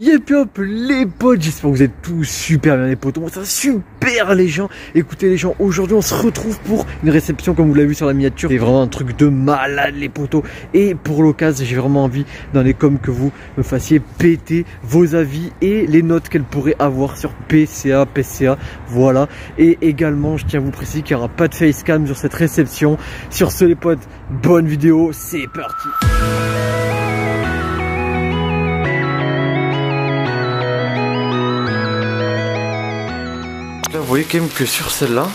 Yep yop les potes, j'espère que vous êtes tous super bien les potes, moi ça va super les gens. Écoutez les gens, aujourd'hui on se retrouve pour une réception comme vous l'avez vu sur la miniature. C'est vraiment un truc de malade les potos. Et pour l'occasion j'ai vraiment envie dans les coms que vous me fassiez péter vos avis et les notes qu'elle pourrait avoir sur PCA, voilà. Et également je tiens à vous préciser qu'il n'y aura pas de facecam sur cette réception. Sur ce les potes, bonne vidéo, c'est parti. Là, vous voyez quand même que sur celle-là,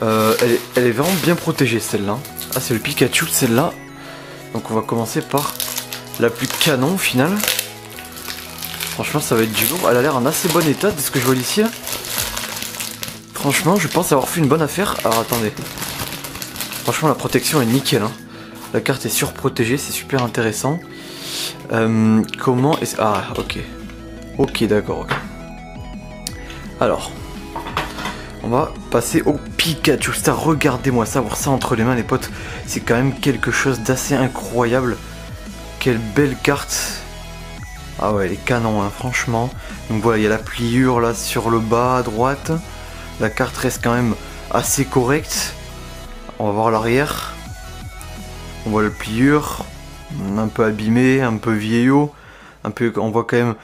elle est vraiment bien protégée celle-là. Ah, c'est le Pikachu de celle-là. Donc on va commencer par la plus canon au final. Franchement ça va être du lourd. Elle a l'air en assez bon état de ce que je vois d'ici là. Franchement je pense avoir fait une bonne affaire. Alors attendez. Franchement la protection est nickel hein. La carte est surprotégée, c'est super intéressant. Comment est-ce... Ah ok. Ok d'accord. Okay. Alors... on va passer au Pikachu Star. Regardez-moi ça, avoir ça entre les mains les potes, c'est quand même quelque chose d'assez incroyable. Quelle belle carte. Ah ouais, elle est canon hein, franchement. Donc voilà, il y a la pliure là sur le bas à droite. La carte reste quand même assez correcte. On va voir l'arrière. On voit la pliure, un peu abîmé, un peu vieillot. On voit quand même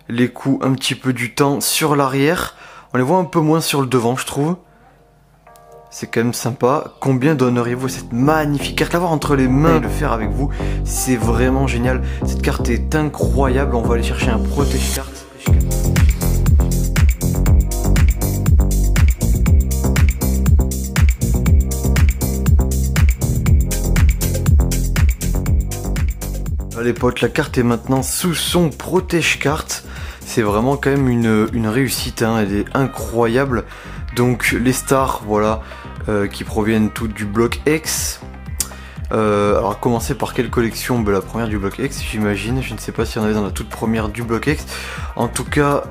les coups un petit peu du temps sur l'arrière. On les voit un peu moins sur le devant, je trouve. C'est quand même sympa. Combien donneriez-vous cette magnifique carte? L'avoir entre les mains et le faire avec vous, c'est vraiment génial. Cette carte est incroyable. On va aller chercher un protège-carte. Les potes, la carte est maintenant sous son protège-carte. C'est vraiment quand même une réussite, hein. Elle est incroyable. Donc les stars, voilà, qui proviennent toutes du bloc X. Alors commencer par quelle collection? La première du bloc X j'imagine, je ne sais pas si on avait dans la toute première du bloc X. En tout cas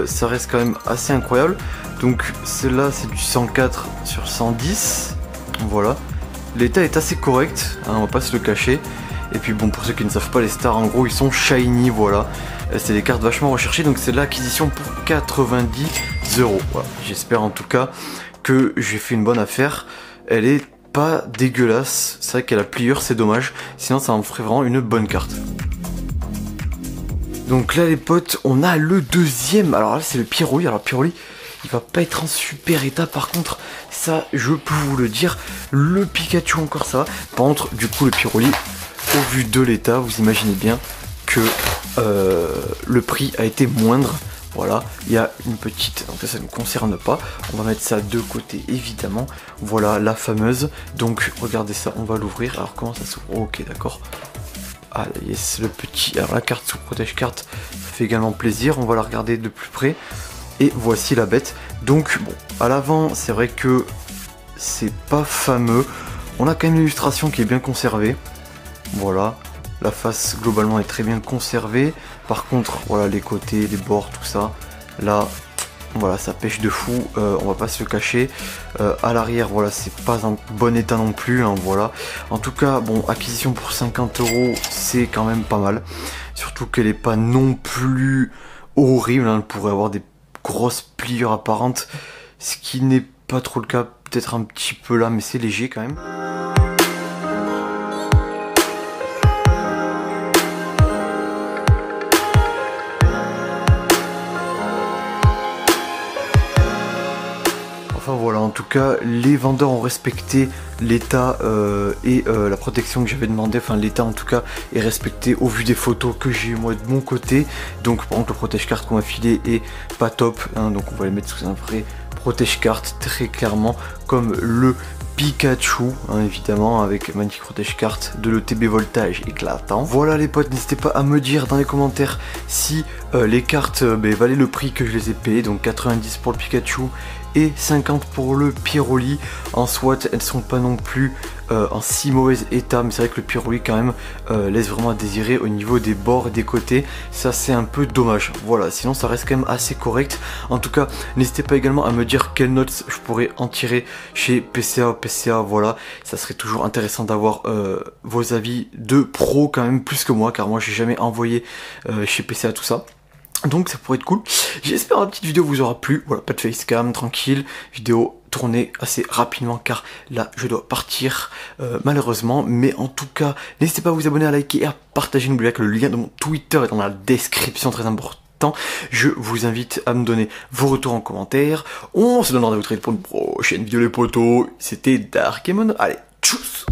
ça reste quand même assez incroyable. Donc celle-là c'est du 104 sur 110. Voilà. L'état est assez correct, hein, on va pas se le cacher. Et puis bon, pour ceux qui ne savent pas, les stars en gros ils sont shiny, voilà. C'est des cartes vachement recherchées, donc c'est l'acquisition pour 90 €. Voilà. J'espère en tout cas que j'ai fait une bonne affaire. Elle est pas dégueulasse, c'est vrai qu'elle a pliure, c'est dommage. Sinon ça en ferait vraiment une bonne carte. Donc là les potes, on a le deuxième. Alors là c'est le Pyroli. Alors Pyroli, il va pas être en super état par contre, ça je peux vous le dire. Le Pikachu encore ça va. Par contre du coup le Pyroli, au vu de l'état, vous imaginez bien que le prix a été moindre. Voilà, il y a une petite, donc ça ne me concerne pas, on va mettre ça de côté évidemment. Voilà la fameuse, donc regardez ça, on va l'ouvrir. Alors comment ça s'ouvre? Ok d'accord. Ah yes, le petit, alors la carte sous protège carte, ça fait également plaisir, on va la regarder de plus près. Et voici la bête. Donc bon, à l'avant c'est vrai que c'est pas fameux, on a quand même l'illustration qui est bien conservée. Voilà, la face globalement est très bien conservée. Par contre, voilà les côtés, les bords, tout ça, là, voilà, ça pêche de fou. On va pas se le cacher. À l'arrière, voilà, c'est pas en bon état non plus. Hein, voilà. En tout cas, bon, acquisition pour 50 €, c'est quand même pas mal. Surtout qu'elle est pas non plus horrible. Hein, elle pourrait avoir des grosses pliures apparentes, ce qui n'est pas trop le cas. Peut-être un petit peu là, mais c'est léger quand même. Voilà, en tout cas les vendeurs ont respecté l'état et la protection que j'avais demandé, enfin l'état en tout cas est respecté au vu des photos que j'ai moi de mon côté. Donc par contre le protège carte qu'on m'a filé est pas top, hein, donc on va les mettre sous un vrai protège carte très clairement comme le Pikachu, hein, évidemment, avec magnifique protège carte de l'ETB voltage éclatant. Voilà les potes, n'hésitez pas à me dire dans les commentaires si les cartes valaient le prix que je les ai payées, donc 90 pour le Pikachu et 50 pour le Pyroli. En soit elles sont pas non plus en si mauvais état, mais c'est vrai que le Pyroli quand même laisse vraiment à désirer au niveau des bords et des côtés. Ça c'est un peu dommage. Voilà, sinon ça reste quand même assez correct. En tout cas n'hésitez pas également à me dire quelles notes je pourrais en tirer chez PCA. Voilà, ça serait toujours intéressant d'avoir vos avis de pro quand même plus que moi, car moi j'ai jamais envoyé chez PCA tout ça. Donc ça pourrait être cool. J'espère que la petite vidéo vous aura plu. Voilà, pas de facecam, tranquille. Vidéo tournée assez rapidement car là je dois partir malheureusement. Mais en tout cas, n'hésitez pas à vous abonner, à liker et à partager. N'oubliez pas que le lien de mon Twitter est dans la description, très important. Je vous invite à me donner vos retours en commentaire. On se donne rendez-vous très vite pour une prochaine vidéo les potos. C'était Dark et Mono. Allez, tchuss!